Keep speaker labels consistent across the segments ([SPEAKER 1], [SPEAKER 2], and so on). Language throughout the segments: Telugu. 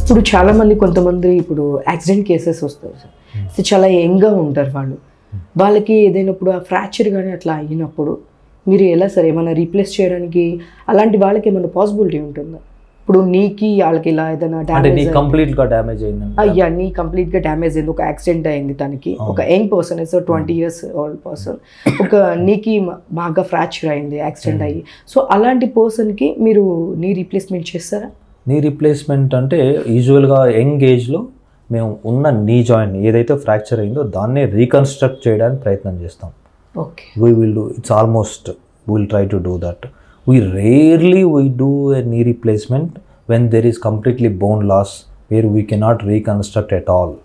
[SPEAKER 1] ఇప్పుడు చాలా మంది కొంతమంది ఇప్పుడు యాక్సిడెంట్ కేసెస్ వస్తారు సార్. సో చాలా యంగ్గా ఉంటారు వాళ్ళకి ఏదైనా ఇప్పుడు ఆ ఫ్రాక్చర్ కానీ అట్లా అయినప్పుడు మీరు ఎలా సార్ ఏమైనా రీప్లేస్ చేయడానికి అలాంటి వాళ్ళకి ఏమైనా పాసిబిలిటీ ఉంటుందా? ఇప్పుడు నీకి వాళ్ళకి ఇలా ఏదైనా డ్యామేజ్
[SPEAKER 2] కంప్లీట్గా డ్యామేజ్ అయింది,
[SPEAKER 1] అయ్యా నీ కంప్లీట్గా డ్యామేజ్ అయింది, ఒక యాక్సిడెంట్ అయింది తనకి, ఒక young person so 20 years old person, ఒక నీకి బాగా ఫ్రాక్చర్ అయింది యాక్సిడెంట్ అయ్యి, సో అలాంటి పర్సన్కి మీరు నీ రీప్లేస్మెంట్ చేస్తారా?
[SPEAKER 2] నీ రీప్లేస్మెంట్ అంటే యూజువల్గా యంగ్ ఏజ్లో మేము ఉన్న నీ జాయింట్ ఏదైతే ఫ్రాక్చర్ అయిందో దాన్నే రీకన్స్ట్రక్ట్ చేయడానికి ప్రయత్నం చేస్తాం.
[SPEAKER 1] Okay,
[SPEAKER 2] we will do it's almost will try to do that. We rarely we do a knee replacement when there is completely bone loss where we cannot reconstruct at all.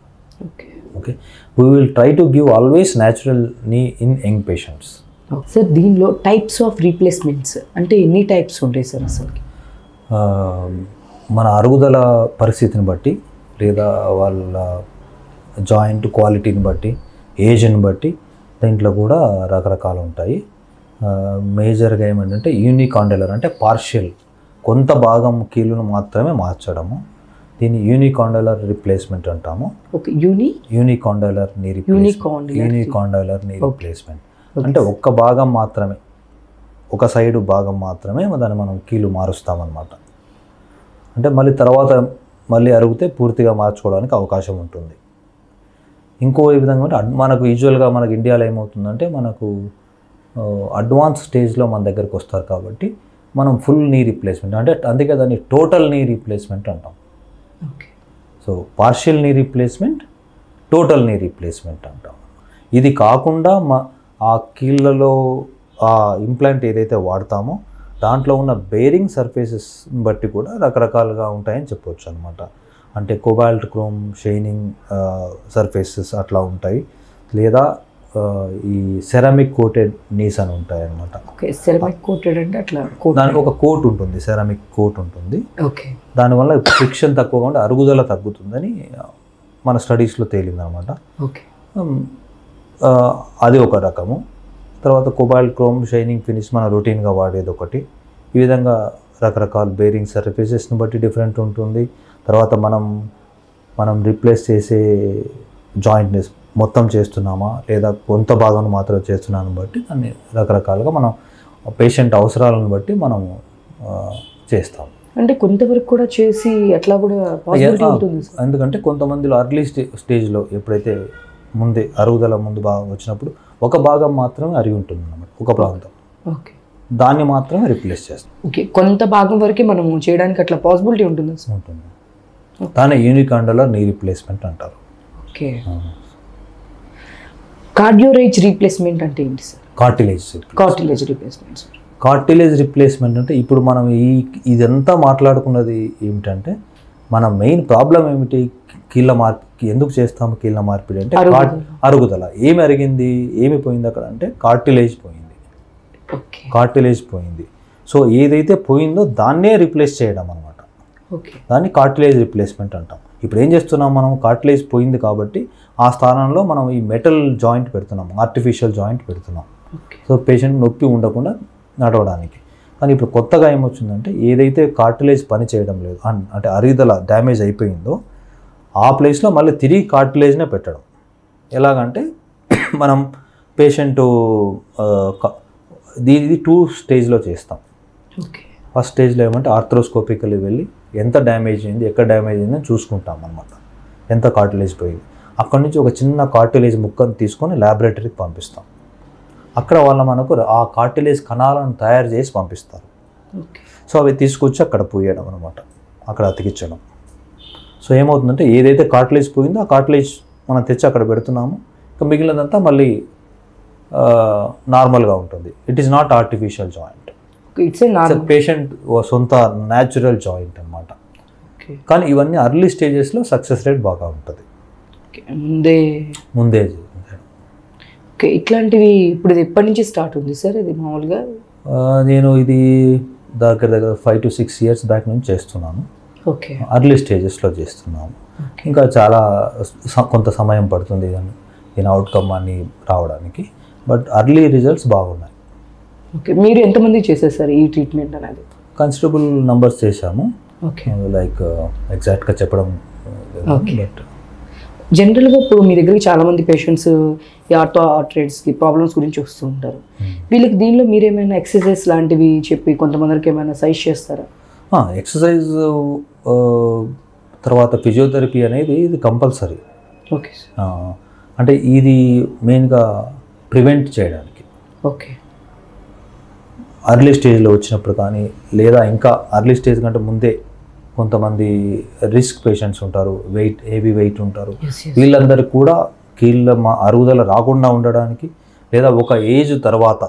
[SPEAKER 2] Okay, we will try to give always natural knee in young patients.
[SPEAKER 1] Sir దీనిలో టైప్స్ ఆఫ్ రీప్లేస్మెంట్స్ అంటే ఎన్ని టైప్స్ ఉంటాయి సార్ అసలుకి?
[SPEAKER 2] మన అరుగుదల పరిస్థితిని బట్టి లేదా వాళ్ళ జాయింట్ క్వాలిటీని బట్టి ఏజ్ని బట్టి దీంట్లో కూడా రకరకాలు ఉంటాయి. మేజర్గా ఏమంటే యూనికాండైలర్ అంటే పార్షియల్ కొంత భాగం కీలును మాత్రమే మార్చడము, దీన్ని యూనికాండైలర్ రీప్లేస్మెంట్ అంటాము.
[SPEAKER 1] ఓకే,
[SPEAKER 2] యూనికాండైలర్ నీ రీప్లేస్మెంట్ అంటే ఒక్క భాగం మాత్రమే, ఒక సైడు భాగం మాత్రమే దాన్ని మనం కీలు మారుస్తామన్నమాట. అంటే మళ్ళీ తర్వాత మళ్ళీ అరిగితే పూర్తిగా మార్చుకోవడానికి అవకాశం ఉంటుంది. ఇంకో విధంగా అంటే మనకు యూజువల్గా మనకు ఇండియాలో ఏమవుతుందంటే మనకు అడ్వాన్స్ స్టేజ్లో మన దగ్గరికి వస్తారు కాబట్టి మనం ఫుల్ నీ రీప్లేస్మెంట్ అంటే అందుకే దాన్ని టోటల్ నీ రీప్లేస్మెంట్ అంటాం. So partial knee replacement, total knee replacement అంటాం. ఇది కాకుండా ఆ కీళ్ళలో ఆ ఇంప్లాంట్ ఏదైతే వాడతామో దాంట్లో ఉన్న బేరింగ్ సర్ఫేసెస్ బట్టి కూడా రకరకాలుగా ఉంటాయని చెప్పవచ్చు అనమాట. అంటే కోబాల్ట్ క్రోమ్ షైనింగ్ సర్ఫేసెస్ అట్లా ఉంటాయి, లేదా ఈ సెరామిక్ కోటెడ్ నీస్ అని ఉంటాయి అన్నమాట.
[SPEAKER 1] సెరామిక్ కోటెడ్ అంటే అట్లా
[SPEAKER 2] దానికి ఒక కోట్ ఉంటుంది, సెరామిక్ కోట్ ఉంటుంది.
[SPEAKER 1] ఓకే,
[SPEAKER 2] దానివల్ల ఫ్రిక్షన్ తక్కువగా ఉంటే అరుగుదల తగ్గుతుందని మన స్టడీస్లో తేలిందనమాట.
[SPEAKER 1] ఓకే,
[SPEAKER 2] అది ఒక రకము. తర్వాత కోబాల్ట్ క్రోమ్ షైనింగ్ ఫినిష్ మన రొటీన్గా వాడేది ఒకటి. ఈ విధంగా రకరకాల బేరింగ్ సర్ఫేసెస్ని బట్టి డిఫరెంట్ ఉంటుంది. తర్వాత మనం రీప్లేస్ చేసే జాయింట్ని మొత్తం చేస్తున్నామా లేదా కొంత భాగం మాత్రం చేస్తున్నాను బట్టి దాన్ని రకరకాలుగా మనం పేషెంట్ అవసరాలను బట్టి మనం చేస్తాం.
[SPEAKER 1] అంటే కొంతవరకు కూడా చేసి అట్లా కూడా పాసిబిలిటీ ఉంటుంది.
[SPEAKER 2] ఎందుకంటే కొంతమందిలో అర్లీ స్టేజ్లో ఎప్పుడైతే ముందే అరుగుదల ముందు భాగం వచ్చినప్పుడు ఒక భాగం మాత్రమే అరిగి ఉంటుంది అన్నమాట, ఒక ప్రాంతం.
[SPEAKER 1] ఓకే,
[SPEAKER 2] దాన్ని మాత్రమే రీప్లేస్ చేస్తాం.
[SPEAKER 1] ఓకే, కొంత భాగం వరకే మనం చేయడానికి అట్లా పాసిబిలిటీ ఉంటుంది.
[SPEAKER 2] దాన్ని యూనికాండైలర్ నీ రీప్లేస్మెంట్ అంటారు.
[SPEAKER 1] ఓకే, కార్డియోరేజ్ రీప్లేస్మెంట్ అంటే ఏంటి sir? Cartilage replacement.
[SPEAKER 2] Cartilage replacement అంటే ఇప్పుడు మనం ఇదంతా మాట్లాడుకున్నది ఏమిటంటే మన మెయిన్ ప్రాబ్లం ఏమిటి, కీళ్ళ మార్పు ఎందుకు చేస్తాము కీళ్ళ మార్పిడి అంటే అరుగుదల. ఏమి అరిగింది, ఏమి పోయింది అక్కడ అంటే కార్టిలేజ్ పోయింది. సో ఏదైతే పోయిందో దాన్నే రీప్లేస్ చేయడం అనమాట, దాన్ని కార్టిలేజ్ రీప్లేస్మెంట్ అంటాం. ఇప్పుడు ఏం చేస్తున్నాం, మనం కార్టిలేజ్ పోయింది కాబట్టి ఆ స్థానంలో మనం ఈ మెటల్ జాయింట్ పెడుతున్నాం, ఆర్టిఫిషియల్ జాయింట్ పెడుతున్నాం. సో పేషెంట్ నొప్పి ఉండకుండా నడవడానికి. కానీ ఇప్పుడు కొత్తగా ఏమొచ్చిందంటే ఏదైతే కార్టిలేజ్ పని చేయడం లేదు అంటే అరుగుదల డ్యామేజ్ అయిపోయిందో ఆ ప్లేస్లో మళ్ళీ తిరిగి కార్టిలేజ్నే పెట్టడం. ఎలాగంటే మనం పేషెంటు ఇది 2 స్టేజ్లో చేస్తాం. ఫస్ట్ స్టేజ్లో ఏమంటే ఆర్థ్రోస్కోపికల్లీ వెళ్ళి ఎంత డ్యామేజ్ అయింది, ఎక్కడ డ్యామేజ్ అయిందని చూసుకుంటాం అనమాట, ఎంత కార్టిలేజ్ పోయింది. అక్కడి నుంచి ఒక చిన్న కార్టిలేజ్ ముక్కను తీసుకొని ల్యాబొరేటరీకి పంపిస్తాం. అక్కడ వాళ్ళ మనకు ఆ కార్టిలేజ్ కణాలను తయారు చేసి పంపిస్తారు. సో అవి తీసుకొచ్చి అక్కడ పూయడం అనమాట, అక్కడ అతికించడం. సో ఏమవుతుందంటే ఏదైతే కార్టిలేజ్ పోయిందో ఆ కార్టిలేజ్ మనం తెచ్చి అక్కడ పెడుతున్నాము, ఇంకా మిగిలినంతా మళ్ళీ నార్మల్గా ఉంటుంది. It is not artificial joint, patient సొంత న్యాచురల్ జాయింట్ అనమాట. కానీ ఇవన్నీ అర్లీ స్టేజెస్లో సక్సెస్ రేట్ బాగా ఉంటుంది, ముందే.
[SPEAKER 1] ఓకే, ఇట్లాంటివి ఇప్పుడు ఇది ఎప్పటి నుంచి స్టార్ట్ ఉంది సార్? ఇది మామూలుగా
[SPEAKER 2] నేను ఇది దగ్గర 5 to 6 years బ్యాక్ నుంచి చేస్తున్నాను.
[SPEAKER 1] ఓకే,
[SPEAKER 2] అర్లీ స్టేజెస్లో చేస్తున్నాము. ఇంకా చాలా కొంత సమయం పడుతుంది దీని అవుట్కమ్ అని రావడానికి, బట్ అర్లీ రిజల్ట్స్ బాగున్నాయి.
[SPEAKER 1] ఓకే, మీరు ఎంతమంది చేసేసారు ఈ ట్రీట్మెంట్ అనేది?
[SPEAKER 2] కన్సిడరబుల్ నంబర్స్ చేశాము.
[SPEAKER 1] ఓకే.
[SPEAKER 2] లైక్ ఎగ్జాక్ట్గా చెప్పడం
[SPEAKER 1] Okay.
[SPEAKER 2] బట్
[SPEAKER 1] జనరల్గా ఇప్పుడు మీ దగ్గరికి చాలామంది పేషెంట్స్ ఈ ఆర్థరైటిస్కి ప్రాబ్లమ్స్ గురించి వస్తూ ఉంటారు. వీళ్ళకి దీనిలో మీరేమైనా ఎక్సర్సైజ్ లాంటివి చెప్పి కొంతమందికి ఏమైనా సజెస్ట్ చేస్తారా?
[SPEAKER 2] ఎక్సర్సైజ్ తర్వాత ఫిజియోథెరపీ అనేది ఇది కంపల్సరీ.
[SPEAKER 1] ఓకే.
[SPEAKER 2] అంటే ఇది మెయిన్గా ప్రివెంట్ చేయడానికి,
[SPEAKER 1] ఓకే.
[SPEAKER 2] అర్లీ స్టేజ్లో వచ్చినప్పుడు కానీ లేదా ఇంకా అర్లీ స్టేజ్ కంటే ముందే కొంతమంది రిస్క్ పేషెంట్స్ ఉంటారు, హెవీ వెయిట్ ఉంటారు. వీళ్ళందరికీ కూడా కీళ్ళ అరుగుదల రాకుండా ఉండడానికి లేదా ఒక ఏజ్ తర్వాత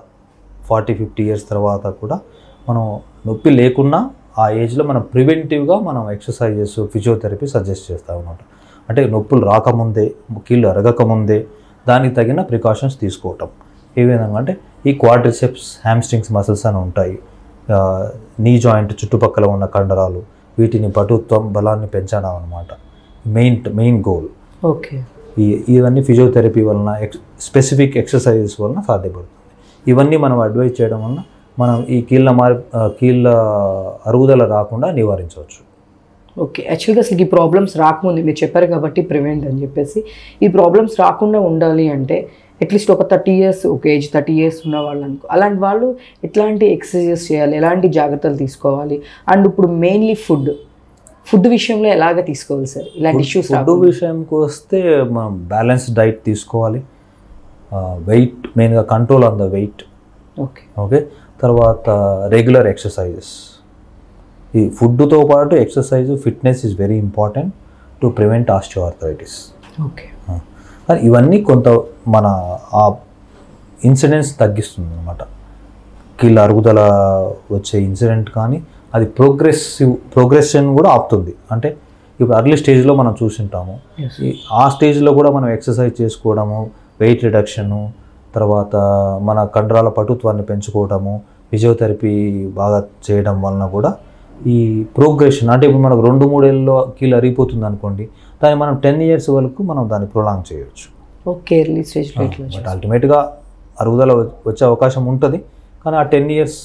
[SPEAKER 2] 40-50 ఇయర్స్ తర్వాత కూడా మనం నొప్పి లేకున్నా ఆ ఏజ్లో మనం ప్రివెంటివ్గా మనం ఎక్సర్సైజెస్ ఫిజియోథెరపీ సజెస్ట్ చేస్తాం అన్నమాట. అంటే నొప్పులు రాకముందే, కీళ్ళు అరగకముందే దానికి తగిన ప్రికాషన్స్ తీసుకోవటం. ఏ విధంగా అంటే ఈ క్వాడ్రిసెప్స్, హ్యామ్స్ట్రింగ్స్ మసిల్స్ అని ఉంటాయి, నీ జాయింట్ చుట్టుపక్కల ఉన్న కండరాలు, వీటిని పటుత్వం, బలాన్ని పెంచడం అన్నమాట మెయిన్ గోల్.
[SPEAKER 1] ఓకే.
[SPEAKER 2] ఇవన్నీ ఫిజియోథెరపీ వలన, స్పెసిఫిక్ ఎక్సర్సైజెస్ వలన సాధ్యపడుతుంది. ఇవన్నీ మనం అడ్వైజ్ చేయడం వలన మనం ఈ కీళ్ళ అరుగుదల రాకుండా నివారించవచ్చు.
[SPEAKER 1] ఓకే. యాక్చువల్గా అసలు ఈ ప్రాబ్లమ్స్ రాకముందు మీరు చెప్పారు కాబట్టి ప్రివెంట్ అని చెప్పేసి, ఈ ప్రాబ్లమ్స్ రాకుండా ఉండాలి అంటే అట్లీస్ట్ ఒక 30 ఇయర్స్, ఒక ఏజ్ 30 ఇయర్స్ ఉన్న వాళ్ళు అనుకో, అలాంటి వాళ్ళు ఎట్లాంటి ఎక్సర్సైజెస్ చేయాలి, ఎలాంటి జాగ్రత్తలు తీసుకోవాలి, అండ్ ఇప్పుడు మెయిన్లీ ఫుడ్ విషయంలో ఎలాగ తీసుకోవాలి సార్ ఇలాంటి ఇష్యూస్?
[SPEAKER 2] ఫుడ్ విషయంకి వస్తే మనం బ్యాలెన్స్డ్ డైట్ తీసుకోవాలి. వెయిట్ మెయిన్గా control on the weight.
[SPEAKER 1] Okay.
[SPEAKER 2] Okay. తర్వాత రెగ్యులర్ ఎక్సర్సైజెస్. ఈ ఫుడ్తో పాటు exercise, fitness is very important to prevent osteoarthritis.
[SPEAKER 1] Okay.
[SPEAKER 2] కానీ ఇవన్నీ కొంత మన ఆ ఇన్సిడెంట్స్ తగ్గిస్తుంది అన్నమాట. కీళ్ళ అరుగుదల వచ్చే ఇన్సిడెంట్ కానీ అది ప్రోగ్రెషన్ కూడా ఆపుతుంది. అంటే ఇప్పుడు అర్లీ స్టేజ్లో మనం చూసింటాము, ఆ స్టేజ్లో కూడా మనం ఎక్సర్సైజ్ చేసుకోవడము, వెయిట్ రిడక్షను, తర్వాత మన కండరాల పటుత్వాన్ని పెంచుకోవడము, ఫిజియోథెరపీ బాగా చేయడం వలన కూడా ఈ ప్రోగ్రెషన్, అంటే ఇప్పుడు మనకు 2-3 ఏళ్ళలో కీళ్ళు అరిగిపోతుంది అనుకోండి, దాన్ని మనం 10 ఇయర్స్ వరకు మనం దాన్ని ప్రొలాంగ్ చేయవచ్చు.
[SPEAKER 1] ఓకే. ఎర్లీ స్టేజ్లో
[SPEAKER 2] బట్ అల్టిమేట్గా అరుగుదల వచ్చే అవకాశం ఉంటుంది. కానీ ఆ 10 ఇయర్స్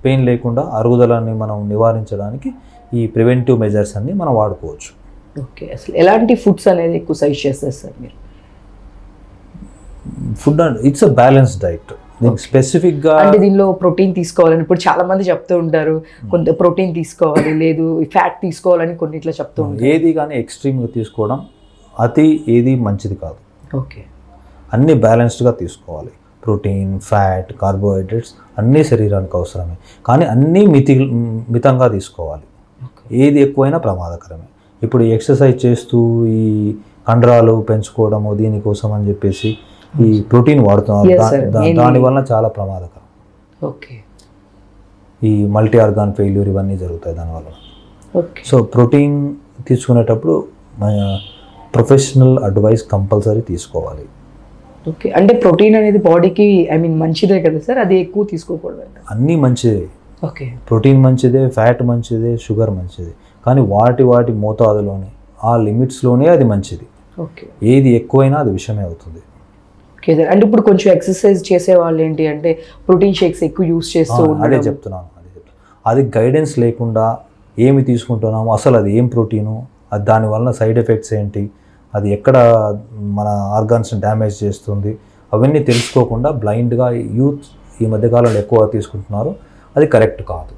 [SPEAKER 2] పెయిన్ లేకుండా అరుగుదలని మనం నివారించడానికి ఈ ప్రివెంటివ్ మెజర్స్ అన్ని మనం వాడుకోవచ్చు.
[SPEAKER 1] ఓకే. అసలు ఎలాంటి ఫుడ్స్ అనేది ఎక్కువ సజెస్ట్ చేస్తారు సార్ మీరు?
[SPEAKER 2] Food it's a balance diet. స్పెసిఫిక్గా
[SPEAKER 1] అంటే దీనిలో ప్రోటీన్ తీసుకోవాలని ఇప్పుడు చాలా మంది చెప్తూ ఉంటారు, కొంత ప్రోటీన్ తీసుకోవాలి, లేదు ఫ్యాట్ తీసుకోవాలని కొన్ని ఇట్లా చెప్తూ ఉంటారు.
[SPEAKER 2] ఏది కానీ ఎక్స్ట్రీమ్గా తీసుకోవడం ఏది మంచిది కాదు.
[SPEAKER 1] ఓకే.
[SPEAKER 2] అన్నీ బ్యాలెన్స్డ్గా తీసుకోవాలి. ప్రోటీన్, ఫ్యాట్, కార్బోహైడ్రేట్స్ అన్నీ శరీరానికి అవసరమే, కానీ అన్నీ మితంగా తీసుకోవాలి. ఏది ఎక్కువైనా ప్రమాదకరమే. ఇప్పుడు ఎక్సర్సైజ్ చేస్తూ ఈ కండరాలు పెంచుకోవడము దీనికోసం అని చెప్పేసి ఈ ప్రోటీన్ వాడుతున్నారు, దానివల్ల చాలా ప్రమాదకరం.
[SPEAKER 1] ఓకే.
[SPEAKER 2] ఈ మల్టీ ఆర్గాన్ ఫెయిల్యూర్ ఇవన్నీ జరుగుతాయి దానివల్ల.
[SPEAKER 1] ఓకే.
[SPEAKER 2] సో ప్రోటీన్ తీసుకునేటప్పుడు ప్రొఫెషనల్ అడ్వైస్ కంపల్సరీ తీసుకోవాలి.
[SPEAKER 1] ఓకే. అంటే ప్రోటీన్ అనేది బాడీకి మంచిదే కదా సార్, అది ఎక్కువ తీసుకోకూడదు?
[SPEAKER 2] అన్నీ మంచిదే.
[SPEAKER 1] ఓకే.
[SPEAKER 2] ప్రోటీన్ మంచిదే, ఫ్యాట్ మంచిదే, షుగర్ మంచిదే, కానీ వాటి మోతాదులోనే, ఆ లిమిట్స్లోనే అది మంచిది.
[SPEAKER 1] ఓకే.
[SPEAKER 2] ఏది ఎక్కువైనా అది విషమే అవుతుంది.
[SPEAKER 1] Okay sir. అంటే ఇప్పుడు కొంచెం ఎక్సర్సైజ్ చేసే వాళ్ళు ఏంటి అంటే ప్రోటీన్ షేక్స్ ఎక్కువ యూస్ చేస్తూ
[SPEAKER 2] అదే చెప్తున్నాను. అది గైడెన్స్ లేకుండా ఏమి తీసుకుంటున్నాము, అసలు అది ఏం ప్రోటీను, అది దానివల్ల సైడ్ ఎఫెక్ట్స్ ఏంటి, అది ఎక్కడ మన ఆర్గాన్స్ని డ్యామేజ్ చేస్తుంది, అవన్నీ తెలుసుకోకుండా బ్లైండ్గా యూత్ ఈ మధ్యకాలంలో ఎక్కువ తీసుకుంటున్నారు. అది కరెక్ట్ కాదు.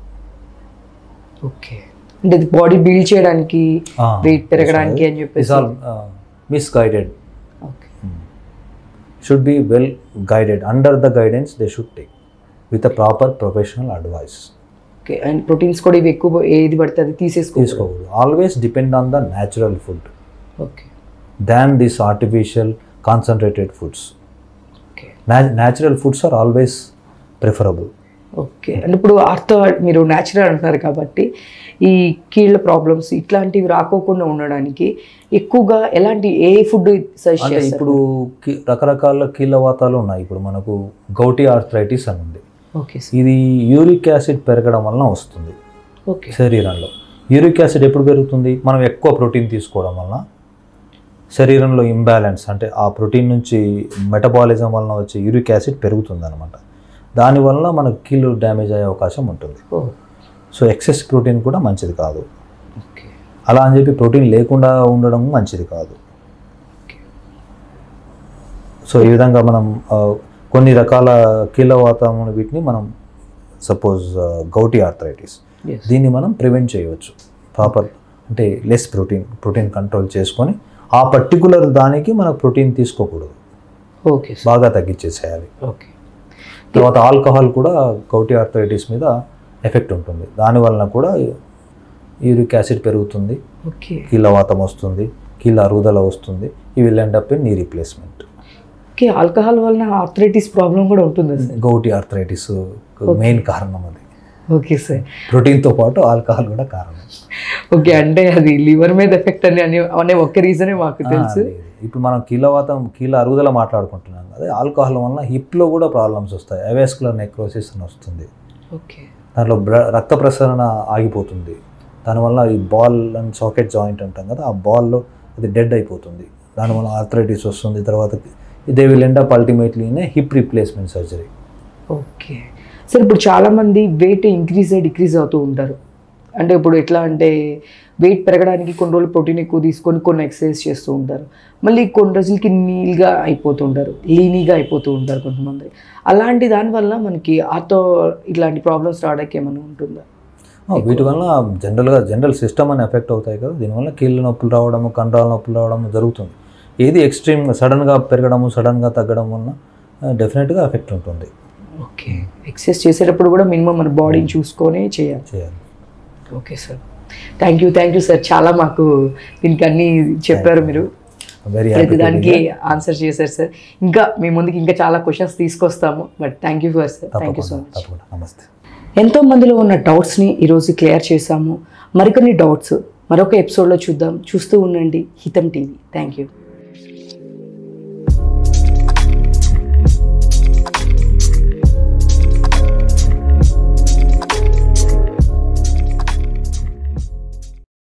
[SPEAKER 1] ఓకే. అంటే ఇది బాడీ బిల్డ్ చేయడానికి, వెయిట్ పెరగడానికి అని చెప్పేసి
[SPEAKER 2] misguided.
[SPEAKER 1] Okay.
[SPEAKER 2] Should be well guided. Under the guidance they should take with a proper professional advice.
[SPEAKER 1] Okay. And proteins కూడా ఇవి ఎక్కువ ఏది పడితే అది తీసుకోకూడదు.
[SPEAKER 2] Always depend on the natural food.
[SPEAKER 1] Okay.
[SPEAKER 2] Than this artificial concentrated foods.
[SPEAKER 1] Okay.
[SPEAKER 2] Natural foods are always preferable.
[SPEAKER 1] Okay. అంటే ఇప్పుడు మీరు న్యాచురల్ అంటున్నారు కాబట్టి ఈ కీళ్ళ ప్రాబ్లమ్స్ ఇట్లాంటివి రాకోకుండా ఉండడానికి ఎక్కువగా ఏ ఫుడ్ సజెస్ట్ చేస్తారు?
[SPEAKER 2] ఇప్పుడు రకరకాల కీళ్ళ వాతాలు ఉన్నాయి. ఇప్పుడు మనకు గౌటీ ఆర్థరైటిస్ అని ఉంది.
[SPEAKER 1] ఓకే.
[SPEAKER 2] ఇది యూరిక్ యాసిడ్ పెరగడం వలన వస్తుంది.
[SPEAKER 1] ఓకే.
[SPEAKER 2] శరీరంలో యూరిక్ యాసిడ్ ఎప్పుడు పెరుగుతుంది? మనం ఎక్కువ ప్రోటీన్ తీసుకోవడం వలన శరీరంలో ఇంబ్యాలెన్స్, అంటే ఆ ప్రోటీన్ నుంచి మెటబాలిజం వలన వచ్చే యూరిక్ యాసిడ్ పెరుగుతుంది అనమాట. దానివల్ల మనకు కీళ్ళు డ్యామేజ్ అయ్యే అవకాశం ఉంటుంది. సో ఎక్సెస్ ప్రోటీన్ కూడా మంచిది కాదు.
[SPEAKER 1] ఓకే.
[SPEAKER 2] అలా అని చెప్పి ప్రోటీన్ లేకుండా ఉండడం మంచిది కాదు. సో ఈ విధంగా మనం కొన్ని రకాల కీళ్ళవాతం వీటిని మనం సపోజ్ గౌటీ ఆర్థరైటిస్, దీన్ని మనం ప్రివెంట్ చేయవచ్చు ప్రాపర్, అంటే లెస్ ప్రోటీన్ కంట్రోల్ చేసుకొని ఆ పర్టికులర్ దానికి మనకు ప్రోటీన్ తీసుకోకూడదు,
[SPEAKER 1] ఓకే,
[SPEAKER 2] బాగా తగ్గించేసేయాలి.
[SPEAKER 1] ఓకే.
[SPEAKER 2] తర్వాత ఆల్కహాల్ కూడా గౌటీ ఆర్థరైటిస్ మీద ఎఫెక్ట్ ఉంటుంది, దానివలన కూడా యూరిక్ యాసిడ్ పెరుగుతుంది,
[SPEAKER 1] ఓకే,
[SPEAKER 2] కీళ్ళవాతం వస్తుంది, కీళ్ళ అరుగుదల వస్తుంది. ఈ will end up in knee replacement.
[SPEAKER 1] Okay. Alcohol వలన ఆర్థరైటిస్ ప్రాబ్లం కూడా ఉంటుంది సార్?
[SPEAKER 2] గౌటీ ఆర్థరైటిస్ మెయిన్ కారణం అది.
[SPEAKER 1] Okay sir.
[SPEAKER 2] ప్రోటీన్తో పాటు ఆల్కహాల్ కూడా కారణం.
[SPEAKER 1] ఓకే, అంటే అది లివర్ మీద ఎఫెక్ట్ అనే ఒక్క రీజనే మాకు తెలుసు.
[SPEAKER 2] ఇప్పుడు మనం కీళ్ళ అరుగుదల మాట్లాడుకుంటున్నాం కదా, ఆల్కహాల్ వలన హిప్లో కూడా ప్రాబ్లమ్స్ వస్తాయి, అవెస్కులర్ నెక్రోసిస్ అని వస్తుంది.
[SPEAKER 1] ఓకే.
[SPEAKER 2] దాంట్లో రక్త ప్రసరణ ఆగిపోతుంది, దానివల్ల ఈ బాల్ అండ్ సాకెట్ జాయింట్ అంటాం కదా, ఆ బాల్లో అది డెడ్ అయిపోతుంది, దానివల్ల ఆర్థరైటిస్ వస్తుంది. తర్వాత they will end up ultimately in hip replacement surgery.
[SPEAKER 1] Okay sir. ఇప్పుడు చాలామంది వెయిట్ డిక్రీజ్ అవుతూ ఉంటారు. అంటే ఇప్పుడు ఎట్లా అంటే వెయిట్ పెరగడానికి కొన్ని రోజులు ప్రోటీన్ ఎక్కువ తీసుకొని కొన్ని ఎక్సర్సైజ్ చేస్తూ ఉంటారు, మళ్ళీ కొన్ని రోజులకి నీల్గా అయిపోతుంటారు, లీనీగా అయిపోతూ ఉంటారు కొంతమంది. అలాంటి దానివల్ల మనకి ఇట్లాంటి ప్రాబ్లమ్స్ రావడానికి ఏమైనా ఉంటుందా?
[SPEAKER 2] వీటి వల్ల జనరల్ సిస్టమ్ అని ఎఫెక్ట్ అవుతాయి కదా, దీనివల్ల కీళ్ళ నొప్పులు రావడము, కండరాల నొప్పులు రావడము జరుగుతుంది. ఏది ఎక్స్ట్రీమ్గా సడన్గా పెరగడము, సడన్గా తగ్గడం వల్ల డెఫినెట్గా ఎఫెక్ట్ ఉంటుంది.
[SPEAKER 1] ఓకే. ఎక్సర్సైజ్ చేసేటప్పుడు కూడా మినిమం మన బాడీని చూసుకొని చేయాలి. Okay sir. Thank you sir. చాలా మాకు దీనికి అన్నీ చెప్పారు మీరు, ప్రతి దానికి ఆన్సర్ చేశారు సార్. ఇంకా మీ ముందుకి ఇంకా చాలా క్వశ్చన్స్ తీసుకొస్తాము, but thank you sir. Thank you so much.
[SPEAKER 2] నమస్తే.
[SPEAKER 1] ఎంతో మందిలో ఉన్న డౌట్స్ని ఈరోజు క్లియర్ చేశాము. మరికొన్ని డౌట్స్ మరొక ఎపిసోడ్లో చూద్దాం. చూస్తూ ఉండండి హితం టీవీ. Thank you.